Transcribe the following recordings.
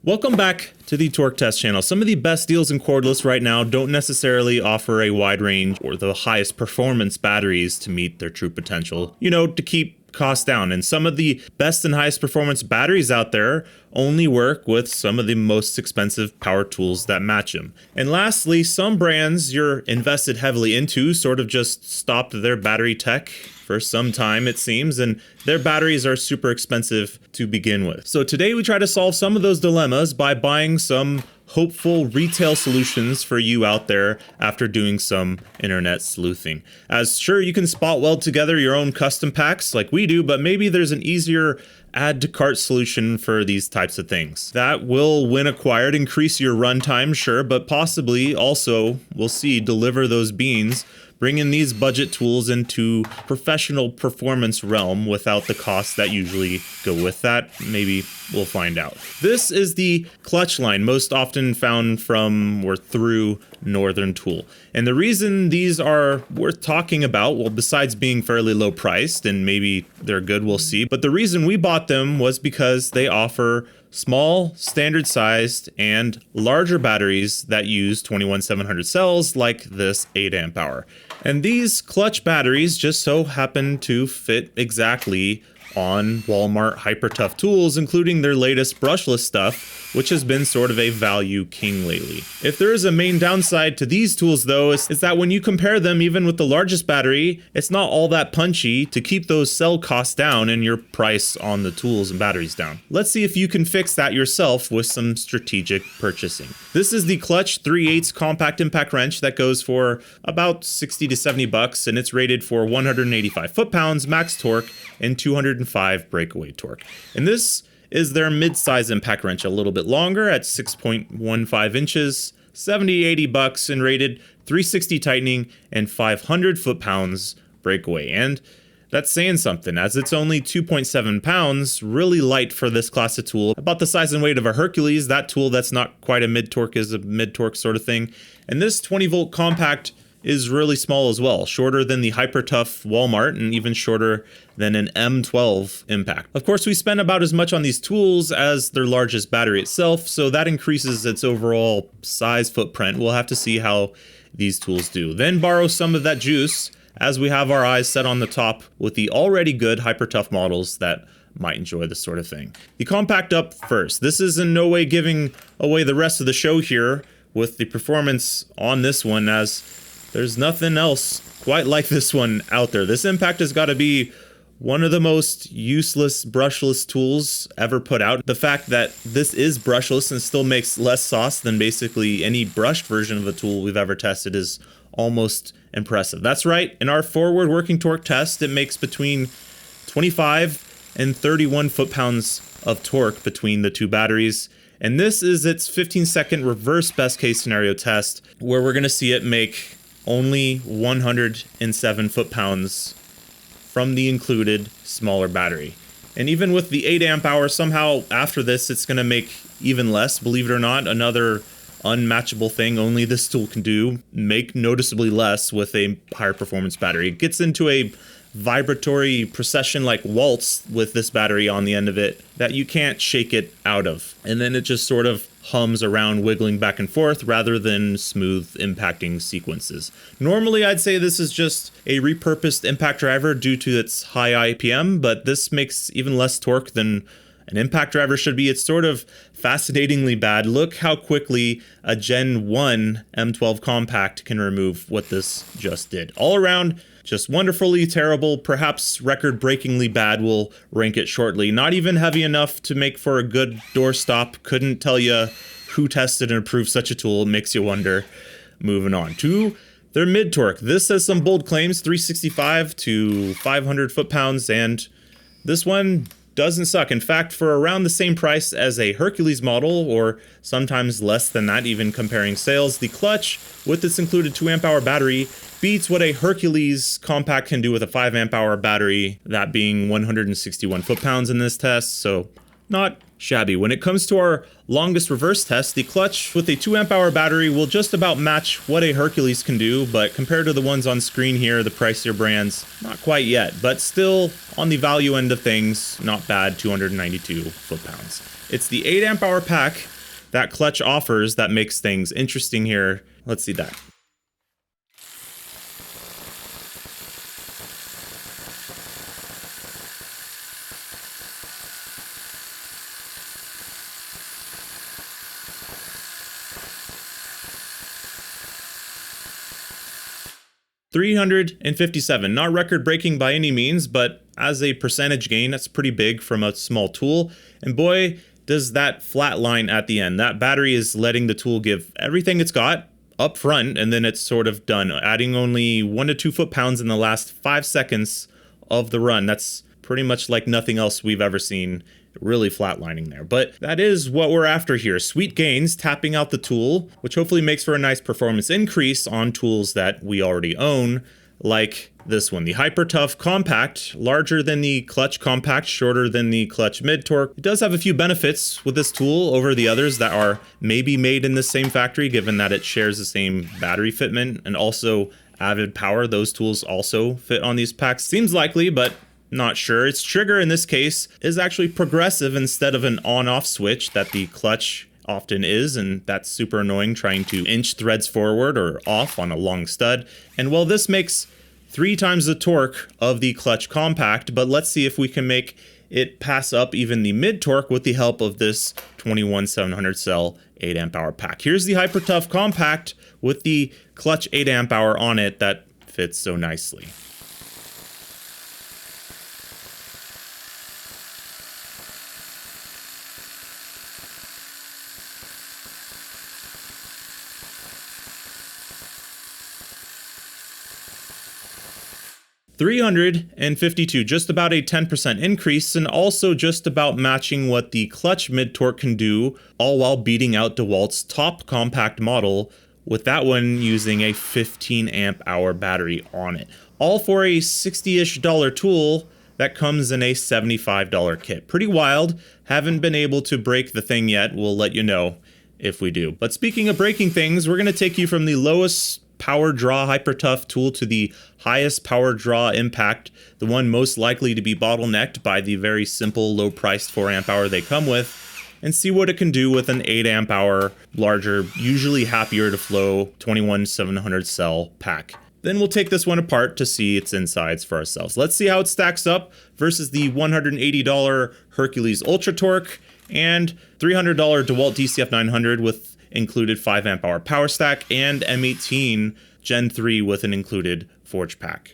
Welcome back to the Torque Test channel. Some of the best deals in cordless right now don't necessarily offer a wide range or the highest performance batteries to meet their true potential, to keep costs down. And some of the best and highest performance batteries out there only work with some of the most expensive power tools that match them. And lastly, some brands you're invested heavily into sort of just stopped their battery tech for some time, it seems, and their batteries are super expensive to begin with. So today we try to solve some of those dilemmas by buying some hopeful retail solutions for you out there after doing some internet sleuthing. As sure, you can spot weld together your own custom packs like we do, but maybe there's an easier add to cart solution for these types of things. That will, when acquired, increase your runtime, sure, but possibly also, we'll see, deliver those beans, bringing these budget tools into professional performance realm without the costs that usually go with that. Maybe we'll find out. This is the Klutch line, most often found from or through Northern Tool. And the reason these are worth talking about, well, besides being fairly low priced and maybe they're good, we'll see, but the reason we bought them was because they offer small, standard sized, and larger batteries that use 21700 cells like this 8 amp hour. And these Klutch batteries just so happen to fit exactly on Walmart Hyper Tough tools, including their latest brushless stuff, which has been sort of a value king lately. If there is a main downside to these tools though, is that when you compare them even with the largest battery, it's not all that punchy to keep those cell costs down and your price on the tools and batteries down. Let's see if you can fix that yourself with some strategic purchasing. This is the Klutch 3/8 compact impact wrench that goes for about 60 to 70 bucks, and it's rated for 185 foot-pounds max torque and 205 breakaway torque. And this is their mid-size impact wrench, a little bit longer at 6.15 inches, 70-80 bucks, and rated 360 tightening and 500 foot-pounds breakaway. And that's saying something, as it's only 2.7 pounds, really light for this class of tool, about the size and weight of a Hercules, that tool that's not quite a mid-torque is a mid-torque sort of thing. And this 20-volt compact is really small as well, shorter than the Hyper Tough Walmart and even shorter than an M12 impact. Of course, we spend about as much on these tools as their largest battery itself, so that increases its overall size footprint. We'll have to see how these tools do. Then borrow some of that juice as we have our eyes set on the top with the already good Hyper Tough models that might enjoy this sort of thing. The compact up first. This is in no way giving away the rest of the show here with the performance on this one, as there's nothing else quite like this one out there. This impact has got to be one of the most useless brushless tools ever put out. The fact that this is brushless and still makes less sauce than basically any brushed version of a tool we've ever tested is almost impressive. That's right, in our forward working torque test, it makes between 25 and 31 foot-pounds of torque between the two batteries. And this is its 15-second reverse best case scenario test, where we're gonna see it make only 107 foot-pounds from the included smaller battery. And even with the 8 amp hour, somehow after this, it's going to make even less, believe it or not. Another unmatchable thing only this tool can do, make noticeably less with a higher performance battery. It gets into a vibratory procession like waltz with this battery on the end of it that you can't shake it out of. And then it just sort of hums around, wiggling back and forth rather than smooth impacting sequences. Normally I'd say this is just a repurposed impact driver due to its high IPM, but this makes even less torque than an impact driver should be. It's sort of fascinatingly bad. Look how quickly a Gen 1 M12 compact can remove what this just did. All around, just wonderfully terrible, perhaps record-breakingly bad. We'll rank it shortly. Not even heavy enough to make for a good doorstop. Couldn't tell you who tested and approved such a tool. It makes you wonder. Moving on to their mid-torque. This has some bold claims, 365 to 500 foot-pounds, and this one doesn't suck. In fact, for around the same price as a Hercules model, or sometimes less than that, even comparing sales, the Klutch, with its included 2 amp hour battery, beats what a Hercules compact can do with a 5 amp hour battery, that being 161 foot-pounds in this test, so not shabby. When it comes to our longest reverse test, the Klutch with a 2 amp hour battery will just about match what a Hercules can do, but compared to the ones on screen here, the pricier brands, not quite yet, but still on the value end of things, not bad, 292 foot-pounds. It's the 8 amp hour pack that Klutch offers that makes things interesting here. Let's see that. $357, not record breaking by any means, but as a percentage gain, that's pretty big from a small tool. And boy, does that flat line at the end. That battery is letting the tool give everything it's got up front, and then it's sort of done, adding only 1 to 2 foot-pounds in the last 5 seconds of the run. That's pretty much like nothing else we've ever seen, really flatlining there. But that is what we're after here. Sweet gains, tapping out the tool, which hopefully makes for a nice performance increase on tools that we already own, like this one, the Hyper Tough Compact, larger than the Klutch Compact, shorter than the Klutch Mid Torque. It does have a few benefits with this tool over the others that are maybe made in the same factory, given that it shares the same battery fitment and also avid power. Those tools also fit on these packs. Seems likely, but not sure. Its trigger in this case is actually progressive instead of an on-off switch that the Klutch often is, and that's super annoying trying to inch threads forward or off on a long stud. And well, this makes 3 times the torque of the Klutch Compact, but let's see if we can make it pass up even the mid torque with the help of this 21700 cell 8 amp hour pack. Here's the Hyper Tough Compact with the Klutch 8 amp hour on it that fits so nicely. $352, just about a 10% increase, and also just about matching what the Klutch Mid Torque can do, all while beating out DeWalt's top compact model, with that one using a 15 amp hour battery on it. All for a $60-ish tool that comes in a $75 kit. Pretty wild. Haven't been able to break the thing yet. We'll let you know if we do. But speaking of breaking things, we're going to take you from the lowest power draw Hyper Tough tool to the highest power draw impact, the one most likely to be bottlenecked by the very simple low priced 4 amp hour they come with, and see what it can do with an 8 amp hour larger, usually happier to flow 21700 cell pack. Then we'll take this one apart to see its insides for ourselves. Let's see how it stacks up versus the $180 Hercules Ultra Torque and $300 DeWalt DCF 900 with included 5 amp hour power stack, and M18 Gen 3 with an included forge pack.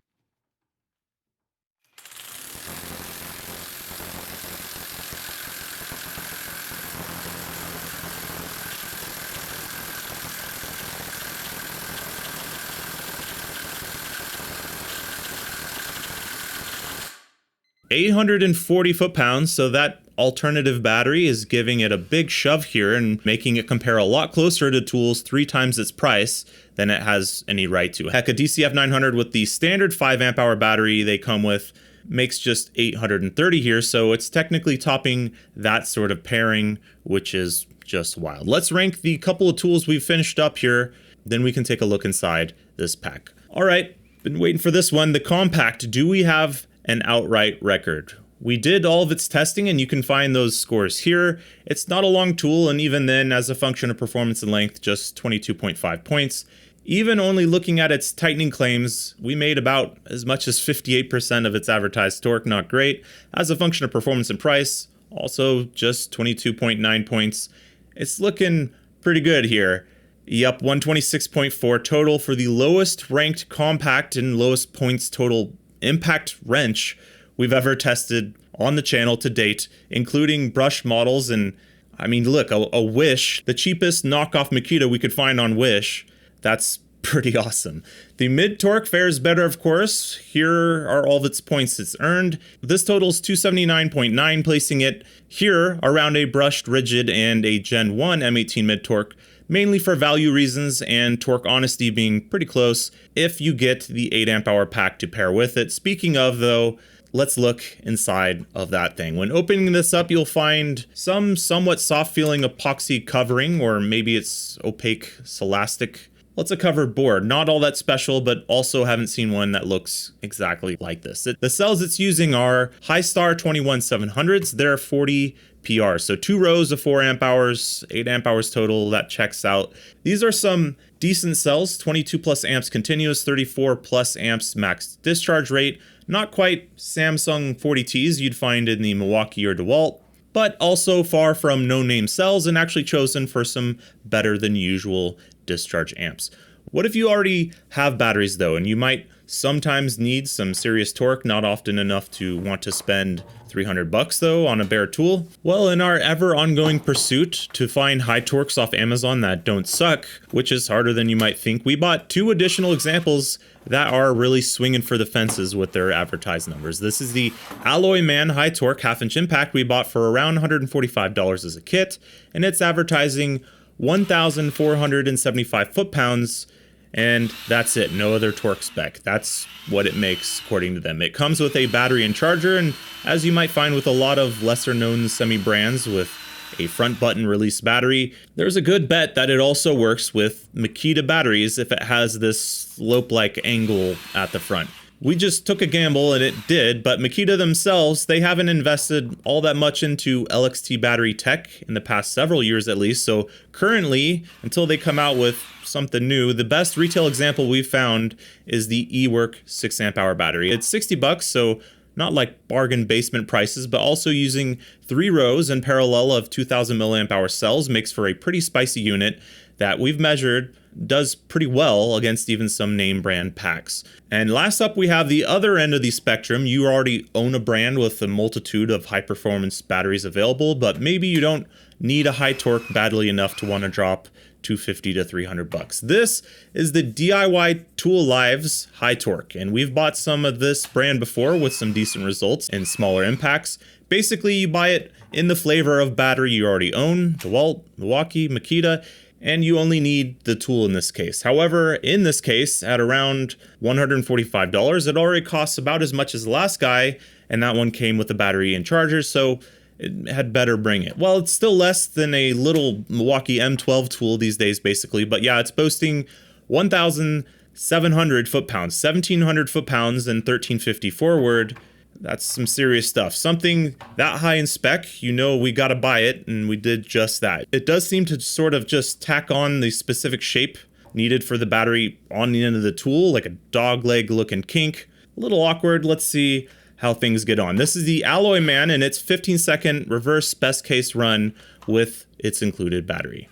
$840 foot-pounds, so that alternative battery is giving it a big shove here and making it compare a lot closer to tools 3 times its price than it has any right to. Heck, a DCF 900 with the standard 5 amp hour battery they come with makes just $830 here, so it's technically topping that sort of pairing, which is just wild. Let's rank the couple of tools we've finished up here, then we can take a look inside this pack. All right, been waiting for this one. The Compact, do we have an outright record? We did all of its testing, and you can find those scores here. It's not a long tool, and even then, as a function of performance and length, just 22.5 points. Even only looking at its tightening claims, we made about as much as 58% of its advertised torque, not great. As a function of performance and price, also just 22.9 points. It's looking pretty good here. Yep, 126.4 total for the lowest ranked compact and lowest points total impact wrench we've ever tested on the channel to date, including brush models. And I mean, look, a Wish, the cheapest knockoff Makita we could find on Wish. That's pretty awesome. The mid torque fares better, of course. Here are all of its points it's earned. This totals 279.9, placing it here around a brushed rigid and a Gen 1 M18 mid torque, mainly for value reasons and torque honesty being pretty close if you get the 8 amp hour pack to pair with it. Speaking of, though, let's look inside of that thing. When opening this up, you'll find some somewhat soft feeling epoxy covering, or maybe it's opaque celastic Well, it's a covered board, not all that special, but also haven't seen one that looks exactly like this. The cells it's using are High Star 21700s. They're 40 PR, so 2 rows of 4 amp hours, 8 amp hours total. That checks out. These are some decent cells, 22 plus amps continuous, 34 plus amps max discharge rate. Not quite Samsung 40Ts you'd find in the Milwaukee or DeWalt, but also far from no-name cells and actually chosen for some better than usual discharge amps. What if you already have batteries though, and you might sometimes need some serious torque, not often enough to want to spend $300 though on a bare tool? Well, in our ever ongoing pursuit to find high torques off Amazon that don't suck, which is harder than you might think, we bought 2 additional examples that are really swinging for the fences with their advertised numbers. This is the Alloyman high torque 1/2 inch impact we bought for around $145 as a kit, and it's advertising 1,475 foot-pounds, and that's it. No other torque spec. That's what it makes according to them. It comes with a battery and charger, and as you might find with a lot of lesser known semi brands with a front button release battery, there's a good bet that it also works with Makita batteries if it has this slope-like angle at the front. We just took a gamble and it did, but Makita themselves, they haven't invested all that much into LXT battery tech in the past several years at least. So currently, until they come out with something new, the best retail example we've found is the eWork 6 amp hour battery. It's $60, so not like bargain basement prices, but also using 3 rows in parallel of 2000 milliamp hour cells makes for a pretty spicy unit that we've measured does pretty well against even some name brand packs. And last up, we have the other end of the spectrum. You already own a brand with a multitude of high performance batteries available, but maybe you don't need a high torque badly enough to want to drop $250 to $300. This is the DIYtoolifz high torque, and we've bought some of this brand before with some decent results in smaller impacts. Basically, you buy it in the flavor of battery you already own, DeWalt, Milwaukee, Makita, and you only need the tool in this case. However, in this case, at around $145, it already costs about as much as the last guy, and that one came with a battery and charger, so it had better bring it. Well, it's still less than a little Milwaukee M12 tool these days, basically, but yeah, it's boasting 1,700 foot-pounds, 1,700 foot-pounds, and 1,350 forward. That's some serious stuff. Something that high in spec, you know we gotta buy it, and we did just that. It does seem to sort of just tack on the specific shape needed for the battery on the end of the tool, like a dog leg looking kink. A little awkward. Let's see how things get on. This is the Alloyman, and it's 15-second reverse best case run with its included battery.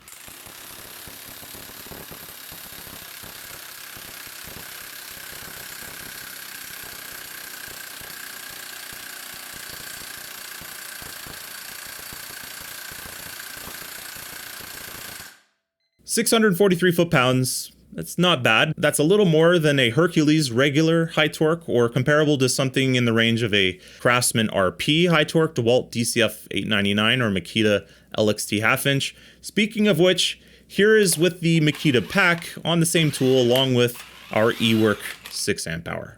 $643 foot-pounds. That's not bad. That's a little more than a Hercules regular high torque, or comparable to something in the range of a Craftsman RP high torque, DeWalt DCF 899, or Makita LXT 1/2 inch. Speaking of which, here is with the Makita pack on the same tool along with our eWork 6 amp hour.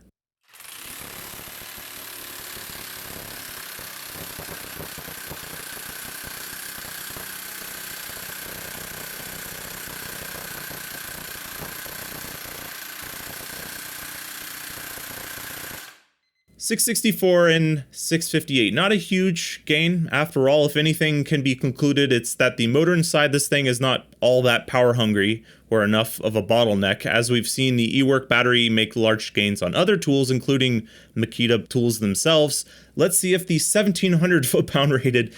$664 and $658. Not a huge gain after all. If anything can be concluded, it's that the motor inside this thing is not all that power hungry or enough of a bottleneck, as we've seen the eWork battery make large gains on other tools, including Makita tools themselves. Let's see if the 1,700 foot-pound rated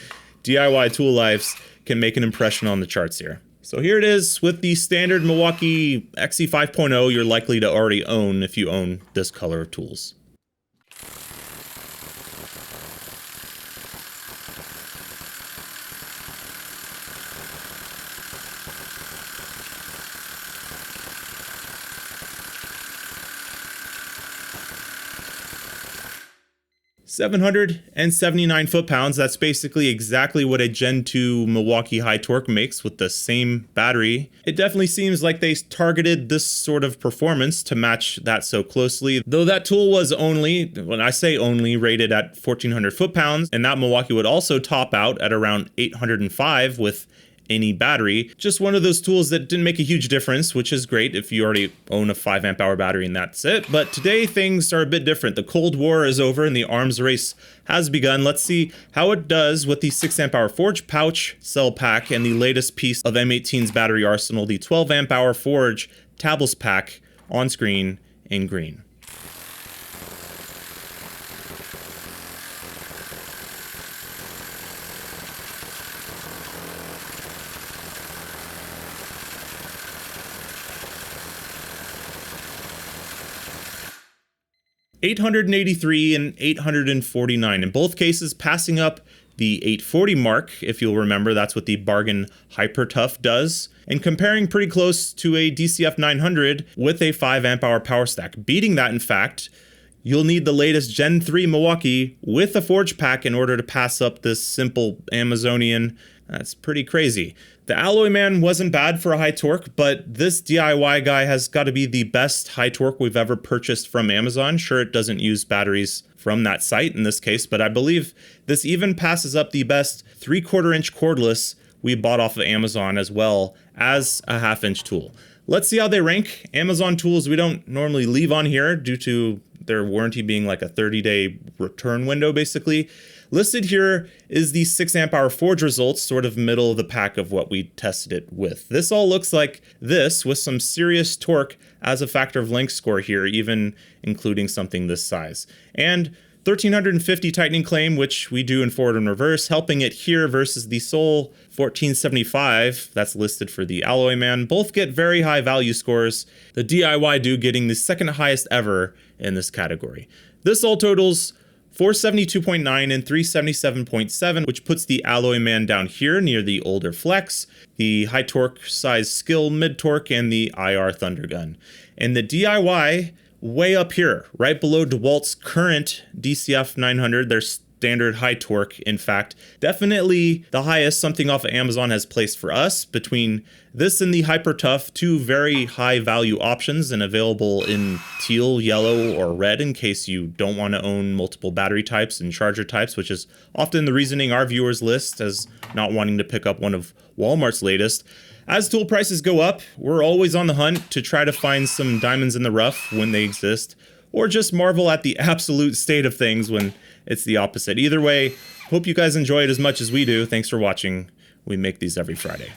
DIYtoolifz can make an impression on the charts here. So here it is with the standard Milwaukee XE 5.0 you're likely to already own if you own this color of tools. $779 foot-pounds. That's basically exactly what a Gen 2 Milwaukee high torque makes with the same battery. It definitely seems like they targeted this sort of performance to match that so closely, though that tool was only, when I say only, rated at 1,400 foot-pounds, and that Milwaukee would also top out at around 805 with any battery. Just one of those tools that didn't make a huge difference, which is great if you already own a 5 amp hour battery and that's it. But today things are a bit different. The Cold War is over and the arms race has begun. Let's see how it does with the 6 amp hour Forge pouch cell pack and the latest piece of M18's battery arsenal, the 12 amp hour Forge tabless pack on screen in green. $883 and $849, in both cases passing up the $840 mark. If you'll remember, that's what the bargain Hyper Tough does, and comparing pretty close to a DCF 900 with a 5 amp hour power stack. Beating that, in fact, you'll need the latest Gen 3 Milwaukee with a Forge pack in order to pass up this simple Amazonian. That's pretty crazy. The Alloyman wasn't bad for a high torque, but this DIY guy has got to be the best high torque we've ever purchased from Amazon. Sure, it doesn't use batteries from that site in this case, but I believe this even passes up the best 3/4 inch cordless we bought off of Amazon as well as a 1/2 inch tool. Let's see how they rank. Amazon tools we don't normally leave on here due to their warranty being like a 30-day return window basically. Listed here is the 6 amp hour Forge results, sort of middle of the pack of what we tested it with. This all looks like this with some serious torque as a factor of length score here, even including something this size. And 1350 tightening claim, which we do in forward and reverse, helping it here versus the sole 1475 that's listed for the Alloyman. Both get very high value scores. The DIY getting the second highest ever in this category. This all totals 472.9 and 377.7, which puts the Alloyman down here near the older Flex, the high torque size Skill mid torque, and the IR Thunder Gun. And the DIY way up here, right below DeWalt's current DCF 900, their standard high torque. In fact, definitely the highest something off of Amazon has placed for us. Between this and the Hyper Tough, two very high value options and available in teal, yellow, or red in case you don't want to own multiple battery types and charger types, which is often the reasoning our viewers list as not wanting to pick up one of Walmart's latest. As tool prices go up, we're always on the hunt to try to find some diamonds in the rough when they exist, or just marvel at the absolute state of things when it's the opposite. Either way, hope you guys enjoy it as much as we do. Thanks for watching. We make these every Friday.